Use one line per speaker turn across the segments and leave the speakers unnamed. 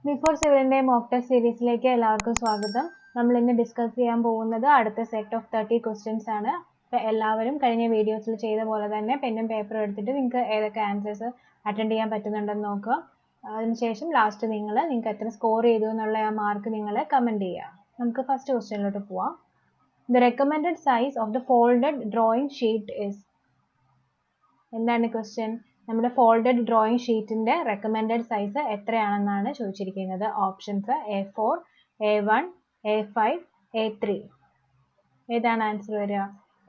Before സിവിലിൻ്റെ mock test സീരീസിലേക്ക് എല്ലാവർക്കും സ്വാഗതം. നമ്മൾ ഇന്ന് ഡിസ്കസ് ചെയ്യാൻ പോകുന്നത് അടുത്ത സെറ്റ് ഓഫ് 30 ക്വസ്റ്റ്യൻസ് ആണ്. അപ്പോൾ എല്ലാവരും കഴിഞ്ഞ വീഡിയോസിൽ ചെയ്ത പോലെ തന്നെ പെന്നും പേപ്പറും എടുത്തിട്ട് നിങ്ങൾക്ക് ഏതൊക്കെ ആൻസേഴ്സ് അറ്റൻഡ് ചെയ്യാൻ പറ്റുന്നുണ്ടെന്ന് നോക്കുക. അതിനുശേഷം ലാസ്റ്റ് നിങ്ങൾക്ക് എത്ര സ്കോർ ചെയ്തു എന്നുള്ള ആ മാർക്ക് നിങ്ങൾ കമൻറ്റ് ചെയ്യുക. നമുക്ക് ഫസ്റ്റ് ക്വസ്റ്റ്യനിലോട്ട് പോവാം. The recommended size of the folded drawing sheet is. എന്താണ് ക്വസ്റ്റ്യൻ? നമ്മുടെ ഫോൾഡഡ് ഡ്രോയിങ് ഷീറ്റിന്റെ റെക്കമെൻഡഡ് സൈസ് എത്രയാണെന്നാണ് ചോദിച്ചിരിക്കുന്നത്. Options A4, A1, A5, A3. ഏതാണ് ആൻസർ വരിക?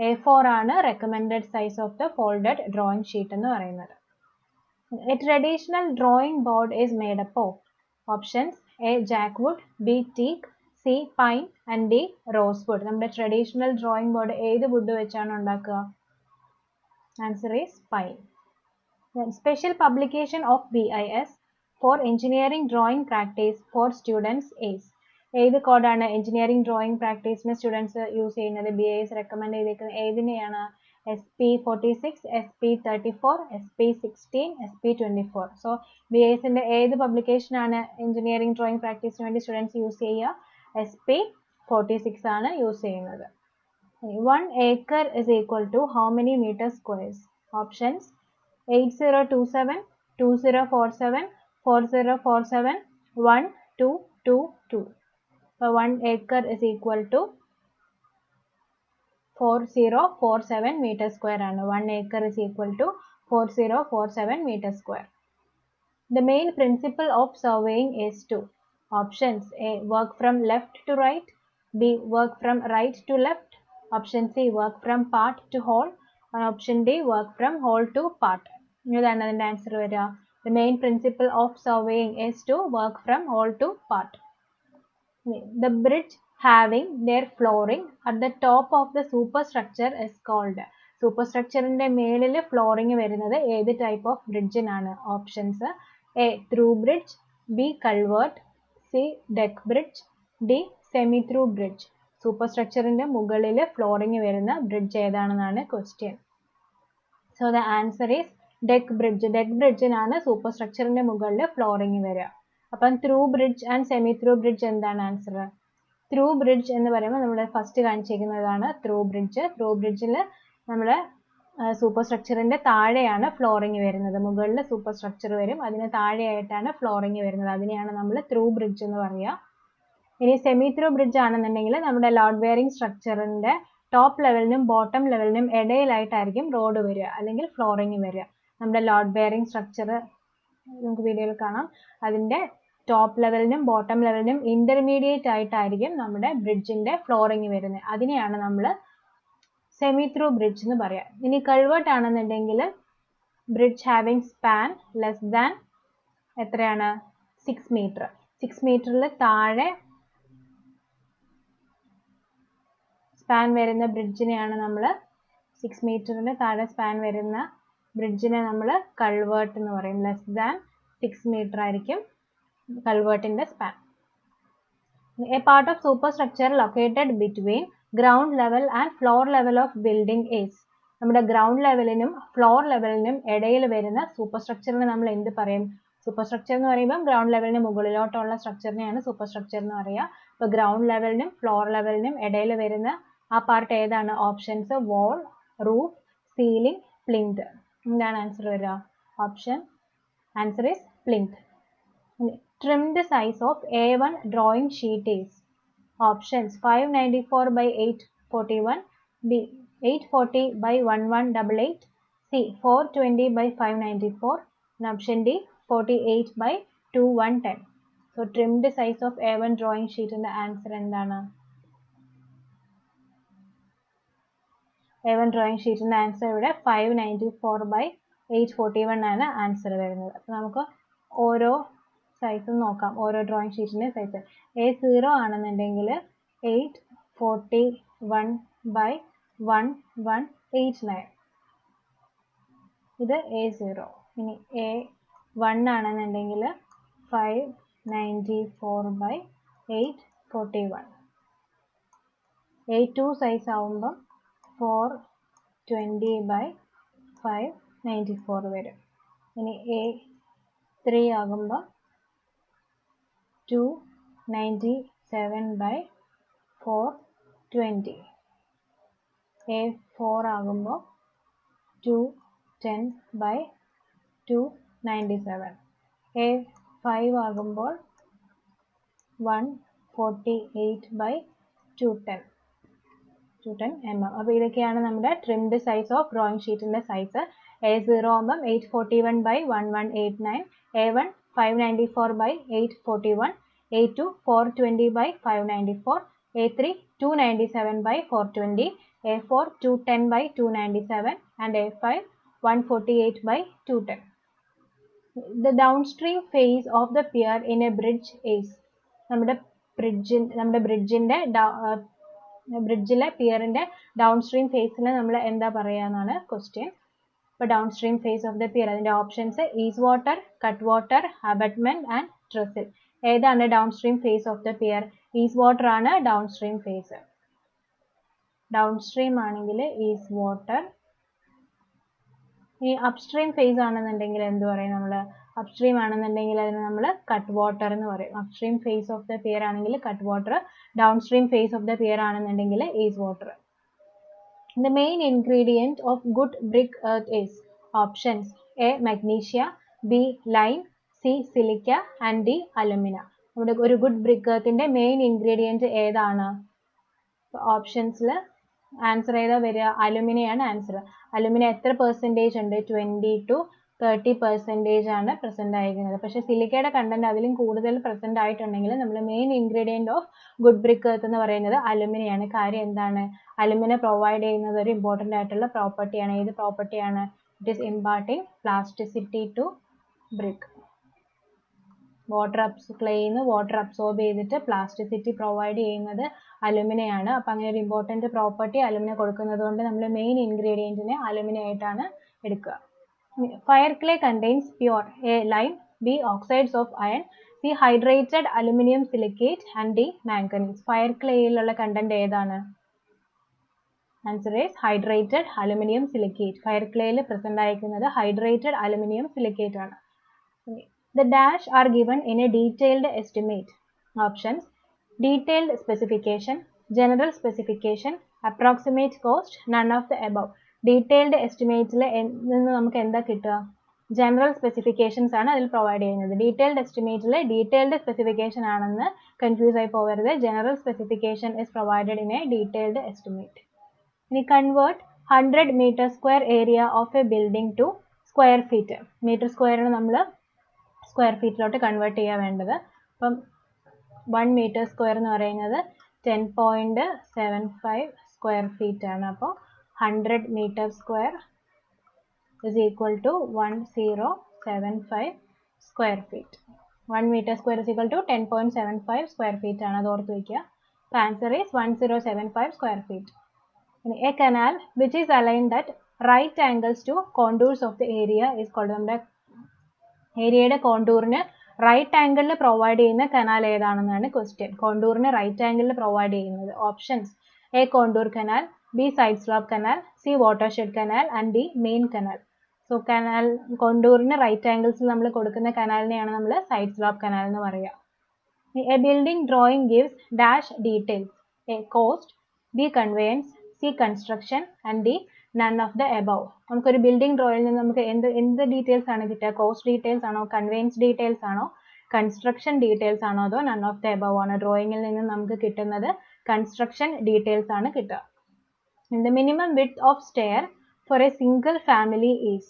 A4 ആണ് recommended size of the folded drawing sheet എന്ന് പറയുന്നത്. A traditional drawing board is made up of. Options A jackwood, B teak, C pine and D rosewood. നമ്മുടെ traditional drawing board ഏത് would വെച്ചാണ് ഉണ്ടാക്കുക? Answer is pine. Special publication of BIS for engineering drawing practice for students is. ഏത് കോഡാണ് engineering drawing പ്രാക്ടീസിന് students use ചെയ്യുന്നത്? BIS recommend ചെയ്തിരിക്കുന്നത് ഏതിനെയാണ്? SP46, SP34, SP16, SP24. So BISന്റെ ഏത് പബ്ലിക്കേഷനാണ് engineering drawing പ്രാക്ടീസിന് വേണ്ടി students use ചെയ്യുക? SP46 ആണ് യൂസ് ചെയ്യുന്നത്. 1 acre is equal to how many meter squares? Options 8027, 2047, 4047, 1222. So 1 acre is equal to 4047 meter square ആണ്. 1 acre is equal to 4047 meter square. The main principle of surveying is to. Options A work from left to right, B work from right to left, option C work from part to whole, and option D work from whole to part. ഇതാണ് അതിൻ്റെ answer വരിക. The main principle of surveying is to work from whole to part. The bridge having their flooring at the top of the superstructure is called. സൂപ്പർസ്ട്രക്ചറിന്റെ മേളിൽ flooring വരുന്നത് ഏത് type of ബ്രിഡ്ജിനാണ്? Options A through bridge, B culvert, C deck bridge, D semi through bridge. സൂപ്പർസ്ട്രക്ചറിന്റെ മുകളിൽ flooring വരുന്ന bridge ഏതാണെന്നാണ് question. So the answer is deck bridge. Deck ബ്രിഡ്ജിനാണ് സൂപ്പർസ്ട്രക്ചറിന്റെ മുകളിൽ ഫ്ലോറിംഗ് വരിക. അപ്പം through bridge and semi through bridge എന്താണ് ആൻസർ? ത്രൂ ബ്രിഡ്ജ് എന്ന് പറയുമ്പോൾ നമ്മൾ ഫസ്റ്റ് കാണിച്ചിരിക്കുന്നതാണ് ത്രൂ ബ്രിഡ്ജ്. ത്രൂ ബ്രിഡ്ജിൽ നമ്മുടെ സൂപ്പർസ്ട്രക്ചറിന്റെ താഴെയാണ് ഫ്ലോറിംഗ് വരുന്നത്. മുകളിൽ സൂപ്പർസ്ട്രക്ചർ വരും, അതിന് താഴെയായിട്ടാണ് ഫ്ലോറിംഗ് വരുന്നത്. അതിനെയാണ് നമ്മൾ ത്രൂ ബ്രിഡ്ജ് എന്ന് പറയുക. ഇനി സെമി ത്രൂ ബ്രിഡ്ജ് ആണെന്നുണ്ടെങ്കിൽ നമ്മുടെ ലോഡ് ബെയറിംഗ് സ്ട്രക്ചറിന്റെ ടോപ്പ് ലെവലിനും ബോട്ടം ലെവലിനും ഇടയിലായിട്ടായിരിക്കും റോഡ് വരിക അല്ലെങ്കിൽ ഫ്ലോറിംഗ് വരിക. നമ്മുടെ ലോഡ് ബെയറിംഗ് സ്ട്രക്ചർ നമുക്ക് വീഡിയോയിൽ കാണാം. അതിന്റെ ടോപ്പ് ലെവലിനും ബോട്ടം ലെവലിനും ഇന്റർമീഡിയറ്റ് ആയിട്ടായിരിക്കും നമ്മുടെ ബ്രിഡ്ജിന്റെ ഫ്ലോറിംഗ് വരുന്നത്. അതിനെയാണ് നമ്മൾ സെമി ത്രൂ ബ്രിഡ്ജ് എന്ന് പറയാം. ഇനി കൾവേർട്ട് ആണെന്നുണ്ടെങ്കിൽ bridge having span less than എത്രയാണ്? 6 മീറ്റർ. 6 മീറ്ററിൽ താഴെ സ്പാൻ വരുന്ന ബ്രിഡ്ജിനെയാണ് നമ്മൾ 6 മീറ്ററിന് താഴെ സ്പാൻ വരുന്ന ബ്രിഡ്ജിനെ നമ്മൾ കൾവേർട്ട് എന്ന് പറയും. ലെസ് ദാൻ 6 മീറ്റർ ആയിരിക്കും കൾവേർട്ടിന്റെ span. A part of superstructure located between ground level and floor level of building is. നമ്മുടെ ഗ്രൗണ്ട് ലെവലിനും ഫ്ലോർ ലെവലിനും ഇടയിൽ വരുന്ന സൂപ്പർ സ്ട്രക്ചറിനെ നമ്മൾ എന്ത് പറയും? സൂപ്പർ സ്ട്രക്ചർ എന്ന് പറയുമ്പോൾ ഗ്രൗണ്ട് ലെവലിന് മുകളിലോട്ടുള്ള സ്ട്രക്ചറിനെയാണ് സൂപ്പർ സ്ട്രക്ചർ എന്ന് പറയുക. അപ്പോൾ ഗ്രൗണ്ട് ലെവലിനും ഫ്ലോർ ലെവലിനും ഇടയിൽ വരുന്ന ആ പാർട്ട് ഏതാണ്? ഓപ്ഷൻസ് വാൾ, റൂഫ്, സീലിംഗ്, പ്ലിന്ത്. എന്താണ് ആൻസർ വരിക? Option answer is plinth. Trimmed size of A1 drawing sheet is. Options 594 by 841, B 840 by 1188, C 420 by 594, and option D 48 by 2110. So trimmed size of A1 drawing sheet ന്റെ answer എന്താണ്? A1 drawing ഷീറ്റിന്റെ answer ഇവിടെ 594 by 841 ആണ് answer വരുന്നത്. അപ്പോൾ നമുക്ക് ഓരോ സൈസും നോക്കാം. ഓരോ ഡ്രോയിങ് ഷീറ്റിന്റെ സൈസ്. A0 ആണെന്നുണ്ടെങ്കിൽ 841 by 1189. ഇത് A0. ഇനി A1 ആണെന്നുണ്ടെങ്കിൽ 594 by 841. A2 സൈസ് ആവുമ്പം 420 by 594 വരും. ഇനി A3 ആകുമ്പോൾ 297 by 420. A4 ആകുമ്പോൾ 210 by 297. A5 ആകുമ്പോൾ 148 by 210 mm. അപ്പോൾ ഇതൊക്കെയാണ് നമ്മുടെ trimmed size of drawing sheetന്റെ സൈസ്. A0 ആകുമ്പം 841 by 1189, A1 594 by 841, A2 420 by 594, A3 297 by 420, A4 210 by 297 and A5 148 by 210. The downstream phase of the pier in a bridge is നമ്മുടെ ബ്രിഡ്ജിലെ പിയറിന്റെ downstream ഫേസിൽ നമ്മൾ എന്താ പറയാന്നാണ് ക്വസ്റ്റ്യൻ. ഇപ്പോൾ downstream face of the pier അതിന്റെ options ease water, cut water, abutment and trestle. ഏതാണ് downstream face of the pier? Ease water ആണ് downstream face. Downstream ആണെങ്കിൽ ഈസ് വാട്ടർ. ഈ അപ്സ്ട്രീം ഫേസ് ആണെന്നുണ്ടെങ്കിൽ എന്ത് പറയും നമ്മൾ? അപ്സ്ട്രീം ആണെന്നുണ്ടെങ്കിൽ അതിന് നമ്മൾ കട്ട് വാട്ടർ എന്ന് പറയും. Upstream face of the pier ആണെങ്കിൽ cut water, downstream face of the pier ആണെന്നുണ്ടെങ്കിൽ ease water. The main ingredient of good brick earth is options A magnesia, B lime, C silica and D alumina. നമ്മുടെ ഒരു good brick എർത്തിന്റെ main ingredient ഏതാണ്? ഓപ്ഷൻസിൽ answer ഏതാ വരിക? അലുമിനയാണ് answer. Alumina എത്ര percentage ഉണ്ട്? 20 to 30% ആണ് present ആയിരിക്കുന്നത്. പക്ഷേ സിലിക്കയുടെ കണ്ടന്റ് അതിലും കൂടുതൽ പ്രസന്റ് ആയിട്ടുണ്ടെങ്കിൽ നമ്മൾ main ingredient of good brick earth എന്ന് പറയുന്നത് അലുമിനയാണ്. കാര്യം എന്താണ്? അലുമിന പ്രൊവൈഡ് ചെയ്യുന്നത് ഒരു ഇമ്പോർട്ടൻ്റ് ആയിട്ടുള്ള പ്രോപ്പർട്ടിയാണ്. ഏത് പ്രോപ്പർട്ടിയാണ്? It is imparting plasticity to brick. ക്ലേന്ന് വാട്ടർ അബ്സോർബ് ചെയ്തിട്ട് പ്ലാസ്റ്റിസിറ്റി പ്രൊവൈഡ് ചെയ്യുന്നത് അലുമിനയാണ്. അപ്പം അങ്ങനെ ഒരു ഇമ്പോർട്ടൻ്റ് പ്രോപ്പർട്ടി അലുമിന കൊടുക്കുന്നത് കൊണ്ട് നമ്മൾ മെയിൻ ഇൻഗ്രീഡിയൻറ്റിനെ അലുമിന ആയിട്ടാണ് എടുക്കുക. Fire clay contains pure A lime, B oxides of iron, C hydrated aluminum silicate and D manganese. Fire clay യിലുള്ള കണ്ടന്റ് ഏതാണ്? Answer is hydrated aluminum silicate. Fire ക്ലേയിൽ present ആയിരിക്കുന്നത് hydrated aluminum silicate ആണ്. The dash are given in a detailed estimate. Options: detailed specification, general specification, approximate cost, none of the above. Detailed എസ്റ്റിമേറ്റിൽ നിന്ന് നമുക്ക് എന്താ കിട്ടുക? General specifications ആണ് അതിൽ പ്രൊവൈഡ് ചെയ്യുന്നത്. ഡീറ്റെയിൽഡ് എസ്റ്റിമേറ്റിൽ ഡീറ്റെയിൽഡ് സ്പെസിഫിക്കേഷൻ ആണെന്ന് കൺഫ്യൂസ് ആയി പോകരുത്. General specification is provided in a detailed estimate. ഇനി convert 100 meter square area of a building to square feet. Metre സ്ക്വയറിന് നമ്മൾ സ്ക്വയർ ഫീറ്റിലോട്ട് കൺവേർട്ട് ചെയ്യാൻ വേണ്ടത്. അപ്പം 1 meter square എന്ന് പറയുന്നത് 10.75 സ്ക്വയർ ഫീറ്റ് ആണ്. അപ്പോൾ 100 meter square is equal to 1075 square feet. 1 meter square is equal to 10.75 square feet ആണ്. അത് ഓർത്ത് വയ്ക്കുക. The answer is 1075 square feet. A canal which is aligned at right angles to contours of the area is called. നമ്മുടെ ഏരിയയുടെ കോണ്ടൂറിന് right ആംഗിളിൽ provide ചെയ്യുന്ന canal ഏതാണെന്നാണ് question. കോണ്ടൂറിന് right ആംഗിളിൽ provide ചെയ്യുന്നത്. Options: A contour canal, B side slope canal, C watershed canal and D main canal. So canal കോണ്ടൂറിന് right ആംഗിൾസിൽ നമ്മൾ കൊടുക്കുന്ന കനാലിനെയാണ് നമ്മൾ സൈഡ് സ്ലോപ്പ് കനാൽ എന്ന് പറയുക. A building drawing gives dash details. A cost, B conveyance, C construction and D none of the above. നമുക്കൊരു building ഡ്രോയിൽ നിന്ന് നമുക്ക് എന്ത് ഡീറ്റെയിൽസ് ആണ് കിട്ടുക? കോസ്റ്റ് ഡീറ്റെയിൽസ് ആണോ, കൺവെയൻസ് ഡീറ്റെയിൽസ് ആണോ, കൺസ്ട്രക്ഷൻ ഡീറ്റെയിൽസ് ആണോ, അതോ നൺ ഓഫ് ദ എബവ് ആണ്? ഡ്രോയിങ്ങിൽ നിന്ന് നമുക്ക് കിട്ടുന്നത് കൺസ്ട്രക്ഷൻ ഡീറ്റെയിൽസ് ആണ് കിട്ടുക. The minimum width of stair for a single family is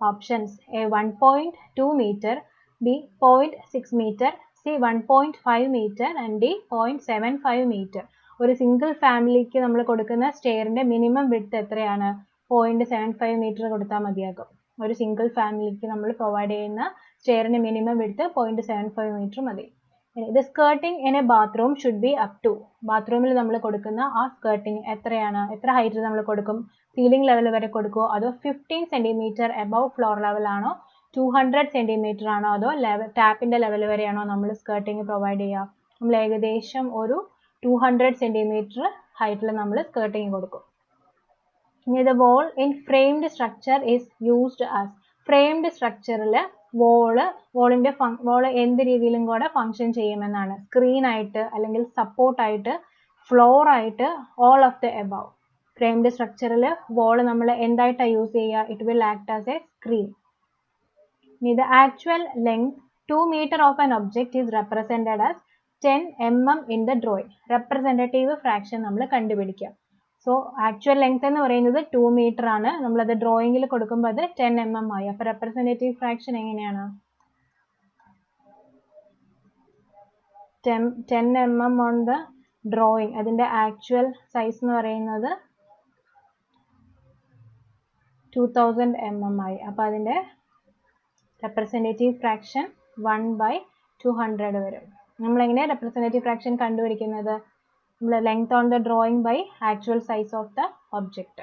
options: A 1.2 meter, B 0.6 meter, C 1.5 meter and D 0.75 meter. ഒരു സിംഗിൾ ഫാമിലിക്ക് നമ്മൾ കൊടുക്കുന്ന സ്റ്റെയറിന്റെ മിനിമം വിഡ്ത്ത് എത്രയാണ്? 0.75 മീറ്റർ കൊടുത്താൽ മതിയാകും. ഒരു സിംഗിൾ ഫാമിലിക്ക് നമ്മൾ പ്രൊവൈഡ് ചെയ്യുന്ന സ്റ്റെയറിന്റെ മിനിമം വിഡ്ത്ത് 0.75 മീറ്റർ മതി. The skirting in a bathroom should be up to. ബാത്റൂമിൽ നമ്മൾ കൊടുക്കുന്ന ആ സ്കേർട്ടിങ് എത്രയാണ്? എത്ര ഹൈറ്റിൽ നമ്മൾ കൊടുക്കും? സീലിംഗ് ലെവൽ വരെ കൊടുക്കുമോ, അതോ 15 സെന്റിമീറ്റർ എബവ് ഫ്ലോർ ലെവൽ ആണോ, 200 സെന്റിമീറ്റർ ആണോ, അതോ ടാപ്പിന്റെ ലെവൽ വരെയാണോ നമ്മൾ സ്കേർട്ടിങ് പ്രൊവൈഡ് ചെയ്യുക? നമ്മൾ ഏകദേശം ഒരു 200 സെന്റിമീറ്റർ ഹൈറ്റിൽ നമ്മൾ സ്കേർട്ടിങ് കൊടുക്കും. ഇനി the wall in framed structure is used as. Framed സ്ട്രക്ചറിൽ wall എന്ത് രീതിയിലും കൂടെ ഫംഗ്ഷൻ ചെയ്യുമെന്നാണ്. സ്ക്രീൻ ആയിട്ട് അല്ലെങ്കിൽ സപ്പോർട്ട് ആയിട്ട് ഫ്ലോർ ആയിട്ട് all of the above. framed structureൽ wall നമ്മൾ എന്തായിട്ടാണ് യൂസ് ചെയ്യുക? it will act as a screen. The actual length 2 meter of an object is represented as 10 mm in the drawing. representative fraction നമ്മൾ കണ്ടുപിടിക്കുക. So actual length എന്ന് പറയുന്നത് 2 metre ആണ്. നമ്മളത് ഡ്രോയിങ്ങിൽ കൊടുക്കുമ്പോൾ അത് 10 mm ആയി. അപ്പോൾ റെപ്രസെൻറ്റേറ്റീവ് ഫ്രാക്ഷൻ എങ്ങനെയാണ്? 10 mm ഓൺ ദ ഡ്രോയിങ്. അതിൻ്റെ ആക്ച്വൽ സൈസ് എന്ന് പറയുന്നത് 2000 mm ആയി. അപ്പോൾ അതിൻ്റെ റെപ്രസെൻറ്റേറ്റീവ് ഫ്രാക്ഷൻ 1/200 വരും. നമ്മളെങ്ങനെ റെപ്രസെൻറ്റേറ്റീവ് ഫ്രാക്ഷൻ കണ്ടുപിടിക്കുന്നത്? length on the drawing by actual size of the object.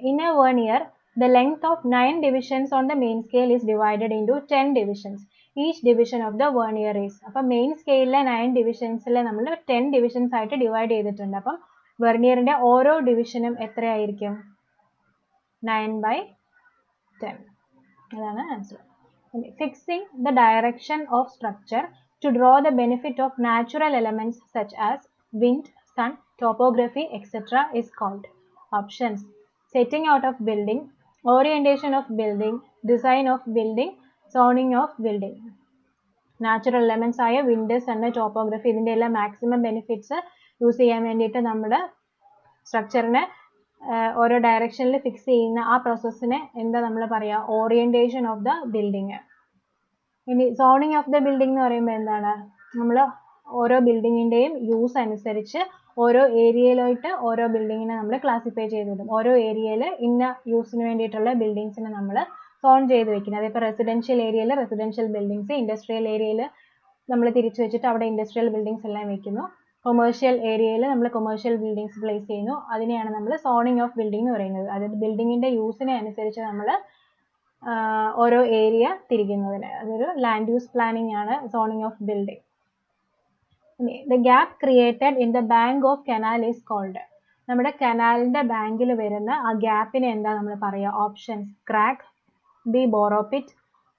In a vernier, the length of 9 divisions on the main scale is divided into 10 divisions. Each division of the vernier is. അപ്പോൾ main സ്കെയിലിലെ 9 ഡിവിഷൻസിലെ നമ്മൾ 10 divisions ആയിട്ട് divide ചെയ്തിട്ടുണ്ട്. അപ്പം വെർനിയറിൻ്റെ ഓരോ ഡിവിഷനും എത്രയായിരിക്കും? 9/10. അതാണ് answer. Fixing the direction of structure to draw the benefit of natural elements such as wind, sun, topography, etc. is called. Options: setting out of building, orientation of building, design of building, zoning of building. Natural elements ആയ wind, sun, topography ഇതിൻ്റെ എല്ലാം maximum benefits use ചെയ്യാൻ വേണ്ടിയിട്ട് നമ്മുടെ സ്ട്രക്ചറിനെ ഓരോ ഡയറക്ഷനിൽ fix ചെയ്യുന്ന ആ പ്രോസസ്സിനെ എന്താ നമ്മൾ പറയുക? Orientation of the building. ഇനി സോണിങ് ഓഫ് ദ ബിൽഡിംഗ് എന്ന് പറയുമ്പോൾ എന്താണ്? നമ്മൾ ഓരോ ബിൽഡിങ്ങിൻ്റെയും യൂസ് അനുസരിച്ച് ഓരോ ഏരിയയിലായിട്ട് ഓരോ ബിൽഡിങ്ങിനെ നമ്മൾ ക്ലാസിഫൈ ചെയ്തിടും. ഓരോ ഏരിയയിൽ ഇന്ന യൂസിന് വേണ്ടിയിട്ടുള്ള ബിൽഡിങ്സിനെ നമ്മൾ സോൺ ചെയ്ത് വെക്കുന്നത്. അതിപ്പോൾ റെസിഡൻഷ്യൽ ഏരിയയിൽ റെസിഡൻഷ്യൽ ബിൽഡിങ്സ്, ഇൻഡസ്ട്രിയൽ ഏരിയയിൽ നമ്മൾ തിരിച്ചു വെച്ചിട്ട് അവിടെ ഇൻഡസ്ട്രിയൽ ബിൽഡിങ്സ് എല്ലാം വെക്കുന്നു. കൊമേഴ്ഷ്യൽ ഏരിയയിൽ നമ്മൾ കൊമേഴ്ഷ്യൽ ബിൽഡിങ്സ് പ്ലേസ് ചെയ്യുന്നു. അതിനെയാണ് നമ്മൾ സോണിങ് ഓഫ് ബിൽഡിംഗ് എന്ന് പറയുന്നത്. അതായത് ബിൽഡിങ്ങിൻ്റെ യൂസിനെ അനുസരിച്ച് നമ്മൾ ഓരോ ഏരിയ തിരിക്കുന്നതിന് അതൊരു ലാൻഡ് യൂസ് പ്ലാനിങ് ആണ് zoning of building. The gap created in the bank of canal is called. നമ്മുടെ കനാലിൻ്റെ ബാങ്കിൽ വരുന്ന ആ ഗ്യാപ്പിനെ എന്താ നമ്മൾ പറയുക? Options: crack, B borrow pit,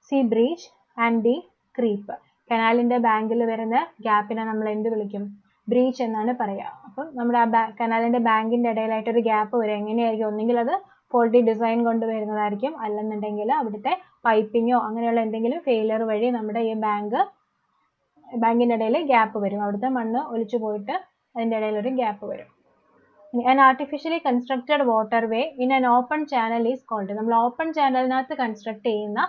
C breach and D creep. കനാലിൻ്റെ ബാങ്കിൽ വരുന്ന ഗ്യാപ്പിനെ നമ്മൾ എന്ത് വിളിക്കും? ബ്രീച്ച് എന്നാണ് പറയുക. അപ്പം നമ്മുടെ ആ കനാലിൻ്റെ ബാങ്കിൻ്റെ ഇടയിലായിട്ട് ഒരു ഗ്യാപ്പ് വരും. എങ്ങനെയായിരിക്കും? ഒന്നെങ്കിൽ അത് ഫോൾട്ടി ഡിസൈൻ കൊണ്ട് വരുന്നതായിരിക്കും, അല്ലെന്നുണ്ടെങ്കിൽ അവിടുത്തെ പൈപ്പിങ്ങോ അങ്ങനെയുള്ള എന്തെങ്കിലും ഫെയിലിയർ വഴി നമ്മുടെ ഈ ബാങ്കിൻ്റെ ഇടയിൽ ഗ്യാപ്പ് വരും. അവിടുത്തെ മണ്ണ് ഒലിച്ചു പോയിട്ട് അതിൻ്റെ ഇടയിലൊരു ഗ്യാപ്പ് വരും. An artificially constructed waterway in an open channel is called. നമ്മൾ ഓപ്പൺ ചാനലിനകത്ത് കൺസ്ട്രക്ട് ചെയ്യുന്ന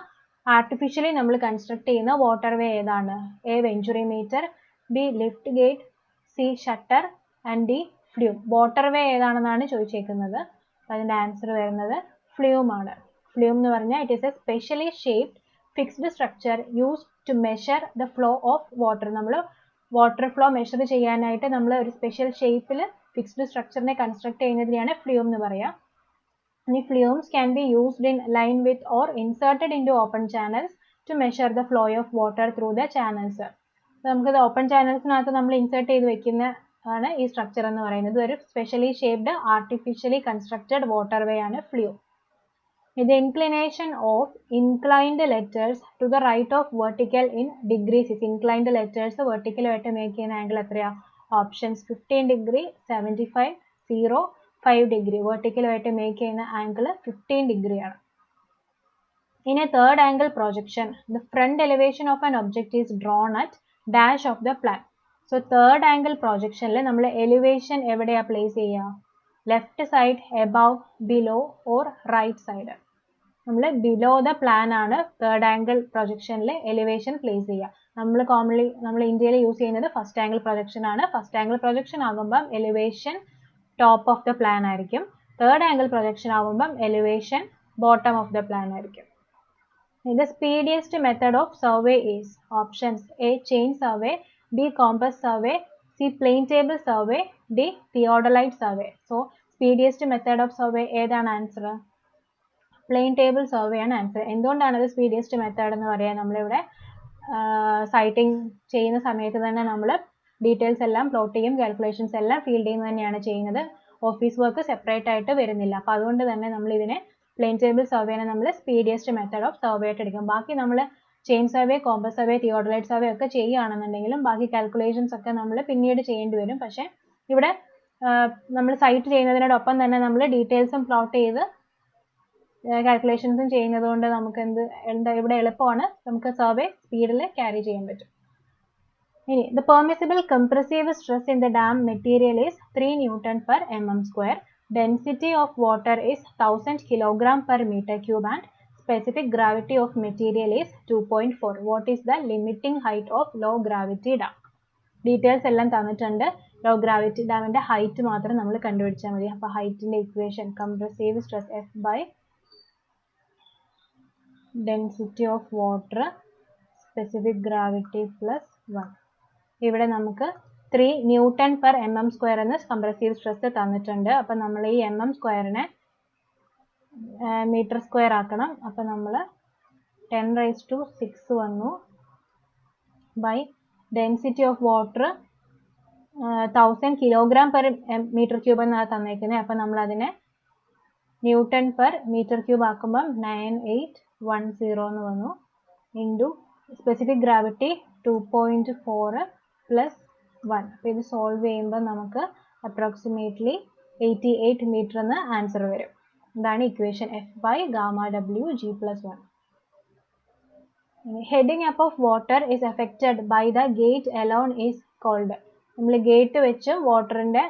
ആർട്ടിഫിഷ്യലി നമ്മൾ കൺസ്ട്രക്ട് ചെയ്യുന്ന വാട്ടർവേ ഏതാണ്? A venturi meter, B lift gate, C shutter and D flume. Waterway ഏതാണെന്നാണ് ചോദിച്ചേക്കുന്നത്. അതിൻ്റെ ആൻസർ വരുന്നത് ഫ്ലൂം ആണ്. ഫ്ലൂം എന്ന് പറഞ്ഞാൽ it is a specially shaped fixed structure used to measure the flow of water. നമ്മൾ വാട്ടർ ഫ്ലോ മെഷർ ചെയ്യാനായിട്ട് നമ്മൾ ഒരു സ്പെഷ്യൽ ഷേപ്പിൽ ഫിക്സ്ഡ് സ്ട്രക്ചറിനെ കൺസ്ട്രക്ട് ചെയ്യുന്നതിനെയാണ് ഫ്ലൂം എന്ന് പറയുക. ഇനി flumes can be used in line with or inserted into open channels to measure the flow of water through the channels. നമുക്കിത് ഓപ്പൺ ചാനൽസിനകത്ത് നമ്മൾ ഇൻസേർട്ട് ചെയ്ത് വെക്കുന്ന ആണ് ഈ സ്ട്രക്ചർ എന്ന് പറയുന്നത്. ഒരു specially shaped artificially constructed waterway ആണ് flume. The inclination of inclined letters to the right of vertical in degrees is. inclined letters vertical ആയിട്ട് മേക്ക് ചെയ്യുന്ന ആംഗിൾ എത്രയാ? Options: 15 degree, 75, 0, 5 degree. വെർട്ടിക്കൽ ആയിട്ട് മേക്ക് ചെയ്യുന്ന ആംഗിൾ 15 ഡിഗ്രി ആണ്. In a third angle projection, the front elevation of an object is drawn at dash of the plan. So third angle projectionൽ നമ്മൾ elevation എവിടെയാ place ചെയ്യുക? Left side, above, below or right side? നമ്മൾ below the plan ആണ് third angle പ്രൊജക്ഷനിൽ elevation place ചെയ്യുക. നമ്മൾ ഇന്ത്യയിൽ യൂസ് ചെയ്യുന്നത് ഫസ്റ്റ് ആംഗിൾ പ്രൊജക്ഷൻ ആണ്. ഫസ്റ്റ് ആംഗിൾ പ്രൊജക്ഷൻ ആകുമ്പം elevation top of the plan ആയിരിക്കും. തേർഡ് ആംഗിൾ പ്രൊജക്ഷൻ ആകുമ്പം elevation bottom of the plan ആയിരിക്കും. The speediest method of survey is. Options: A chain survey, B compass survey, C plane table survey, D theodolite survey. So speediest method of survey ഏതാണ് answer? Plain table survey ആണ് answer. എന്തുകൊണ്ടാണ് അത് സ്പീഡിയസ്റ്റ് method എന്ന് പറയാൻ? നമ്മളിവിടെ citing ചെയ്യുന്ന സമയത്ത് തന്നെ നമ്മൾ ഡീറ്റെയിൽസ് എല്ലാം പ്ലോട്ട് ചെയ്യും, കാൽക്കുലേഷൻസ് എല്ലാം ഫീൽഡ് ചെയ്യുന്നത് തന്നെയാണ് ചെയ്യുന്നത്. ഓഫീസ് വർക്ക് സെപ്പറേറ്റ് ആയിട്ട് വരുന്നില്ല. അപ്പോൾ അതുകൊണ്ട് തന്നെ നമ്മൾ ഇതിനെ പ്ലെയിൻ ടേബിൾ സർവേനെ നമ്മൾ സ്പീഡിയസ്റ്റ് മെത്തേഡ് ഓഫ് സർവേ ആയിട്ട് എടുക്കും. ബാക്കി നമ്മൾ chain survey, compass survey, theodolite survey ഒക്കെ ചെയ്യുകയാണെന്നുണ്ടെങ്കിലും ബാക്കി കാൽക്കുലേഷൻസ് ഒക്കെ നമ്മൾ പിന്നീട് ചെയ്യേണ്ടി വരും. പക്ഷേ ഇവിടെ നമ്മൾ സൈറ്റ് ചെയ്യുന്നതിനോടൊപ്പം തന്നെ നമ്മൾ ഡീറ്റെയിൽസും പ്ലോട്ട് ചെയ്ത് കാൽക്കുലേഷൻസും ചെയ്യുന്നത് കൊണ്ട് നമുക്ക് ഇവിടെ എളുപ്പമാണ്, നമുക്ക് സർവേ സ്പീഡിൽ ക്യാരി ചെയ്യാൻ പറ്റും. ഇനി the permissible compressive stress in the dam material is 3 Newton per mm². Density of water is 1000 kg per meter cube and specific gravity of material is 2.4. What is the limiting height of low gravity dam? Details എല്ലാം തന്നിട്ടുണ്ട്. Law gravity ഡാമിന്റെ height മാത്രം നമ്മൾ കണ്ടുപിടിച്ചാൽ മതി. അപ്പോൾ ഹൈറ്റിന്റെ equation compressive stress F by density of water specific gravity plus 1. ഇവിടെ നമുക്ക് 3 Newton per mm² എന്ന് കംപ്രസീവ് സ്ട്രെസ് തന്നിട്ടുണ്ട്. അപ്പം നമ്മൾ ഈ mm²നെ മീറ്റർ സ്ക്വയർ ആക്കണം. അപ്പം നമ്മൾ 10⁻⁶ വന്നു by density of water 1000 kg per meter cube എന്നാണ് തന്നേക്കുന്നത്. അപ്പം നമ്മൾ അതിനെ ന്യൂട്ടൺ പെർ മീറ്റർ ക്യൂബ് ആക്കുമ്പം 9810 എന്ന് വന്നു ഇൻറ്റു സ്പെസിഫിക് ഗ്രാവിറ്റി 2.4 പ്ലസ് 1. അപ്പോൾ ഇത് സോൾവ് ചെയ്യുമ്പോൾ നമുക്ക് അപ്രോക്സിമേറ്റ്ലി 88 മീറ്റർ എന്ന് ആൻസർ വരും. ഇതാണ് equation F by gamma W G plus 1. Heading up of water is affected by the gate alone is called. നമ്മൾ ഗേറ്റ് വെച്ച് വാട്ടറിൻ്റെ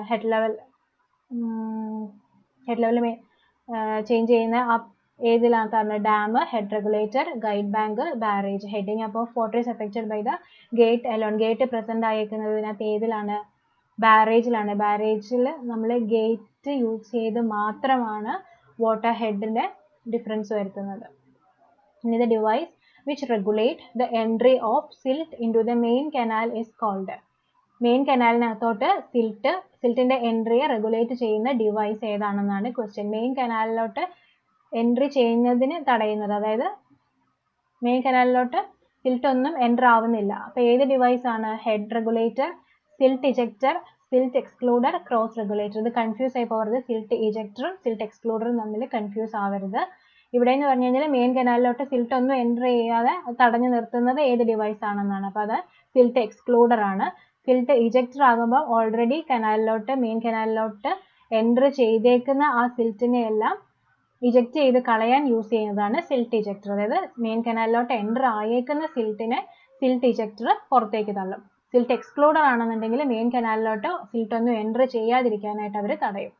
ഹെഡ് ലെവൽ ചേഞ്ച് ചെയ്യുന്ന ഏതിലാണ് dam, head regulator, guide bank, barrage. Heading up of water is affected by the gate alone. Gate present ആയിരിക്കുന്നതിനകത്ത് ഏതിലാണ്? ബാരേജിലാണ്. ബാരേജിൽ നമ്മൾ gate use ചെയ്ത് മാത്രമാണ് വാട്ടർ ഹെഡിന്റെ ഡിഫറൻസ് വരുത്തുന്നത്. ഇനി the device which regulate the entry of silt into the main canal is called. Main കനാലിനകത്തോട്ട് സിൽറ്റിന്റെ എൻട്രിയെ റെഗുലേറ്റ് ചെയ്യുന്ന ഡിവൈസ് ഏതാണെന്നാണ് ക്വസ്റ്റ്യൻ. മെയിൻ കനാലിലോട്ട് എൻട്രി ചെയ്യുന്നതിന് തടയുന്നത്, അതായത് മെയിൻ കനാലിലോട്ട് സിൽറ്റ് ഒന്നും എൻ്റർ ആവുന്നില്ല. അപ്പോൾ ഏത് ഡിവൈസ് ആണ്? Head regulator, silt ejector, silt excluder, cross regulator. ഇത് കൺഫ്യൂസ് ആയി പോകരുത്. സിൽറ്റ് ഇജക്ടറും സിൽറ്റ് എക്സ്ക്ലൂഡറും തമ്മിൽ കൺഫ്യൂസ് ആവരുത്. ഇവിടെ എന്ന് പറഞ്ഞു കഴിഞ്ഞാൽ മെയിൻ കനാലിലോട്ട് സിൽറ്റ് ഒന്നും എൻ്റർ ചെയ്യാതെ തടഞ്ഞു നിർത്തുന്നത് ഏത് ഡിവൈസ് ആണെന്നാണ്. അപ്പോൾ അത് സിൽറ്റ് എക്സ്ക്ലൂഡർ ആണ്. സിൽറ്റ് ഇജക്ടർ ആകുമ്പോൾ ഓൾറെഡി കനാലിലോട്ട്, മെയിൻ കനാലിലോട്ട് എൻ്റർ ചെയ്തേക്കുന്ന ആ സിൽറ്റിനെ എല്ലാം ഇജക്ട് ചെയ്ത് കളയാൻ യൂസ് ചെയ്യുന്നതാണ് സിൽറ്റ് ഇജക്ടർ. അതായത് മെയിൻ കനാലിലോട്ട് എൻ്റർ ആയേക്കുന്ന സിൽറ്റിനെ സിൽറ്റ് ഇജക്ടർ പുറത്തേക്ക് തള്ളും. സിൽറ്റ് എക്സ്ക്ലൂഡർ ആണെന്നുണ്ടെങ്കിൽ മെയിൻ കനാലിലോട്ട് സിൽറ്റ് ഒന്നും എൻ്റർ ചെയ്യാതിരിക്കാനായിട്ട് അവർ തടയും.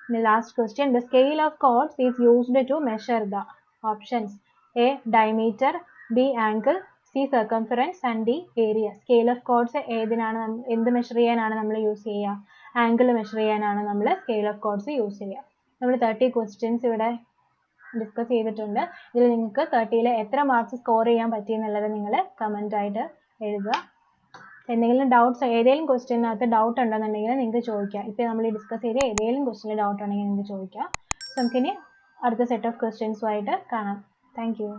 The last question, the scale of chords is used to measure the options: A diameter, B angle, C circumference and D area. Scale of chords ഏതിനാണ്, എന്ത് measure ചെയ്യാനാണ് നമ്മൾ use ചെയ്യുക? Angle measure ചെയ്യാനാണ് നമ്മൾ scale of codes use ചെയ്യുക. നമ്മൾ 30 questions ഇവിടെ discuss ചെയ്തിട്ടുണ്ട്. ഇതിൽ നിങ്ങൾക്ക് 30ൽ എത്ര മാർക്സ് സ്കോർ ചെയ്യാൻ പറ്റിയെന്നുള്ളത് നിങ്ങൾ കമൻ്റ് ആയിട്ട് എഴുതുക. എന്തെങ്കിലും ഡൗട്ട്സ്, ഏതെങ്കിലും ക്വസ്റ്റ്യനകത്ത് ഡൗട്ട് ഉണ്ടെന്നുണ്ടെങ്കിൽ നിങ്ങൾക്ക് ചോദിക്കാം. ഇപ്പോൾ നമ്മൾ ഈ ഡിസ്കസ് ചെയ്ത ഏതെങ്കിലും ക്വസ്റ്റ്യനിൽ ഡൗട്ട് ഉണ്ടെങ്കിൽ നിങ്ങൾക്ക് ചോദിക്കാം. നമുക്കിനി അടുത്ത സെറ്റ് ഓഫ് ക്വസ്റ്റ്യൻസുമായിട്ട് കാണാം. Thank you.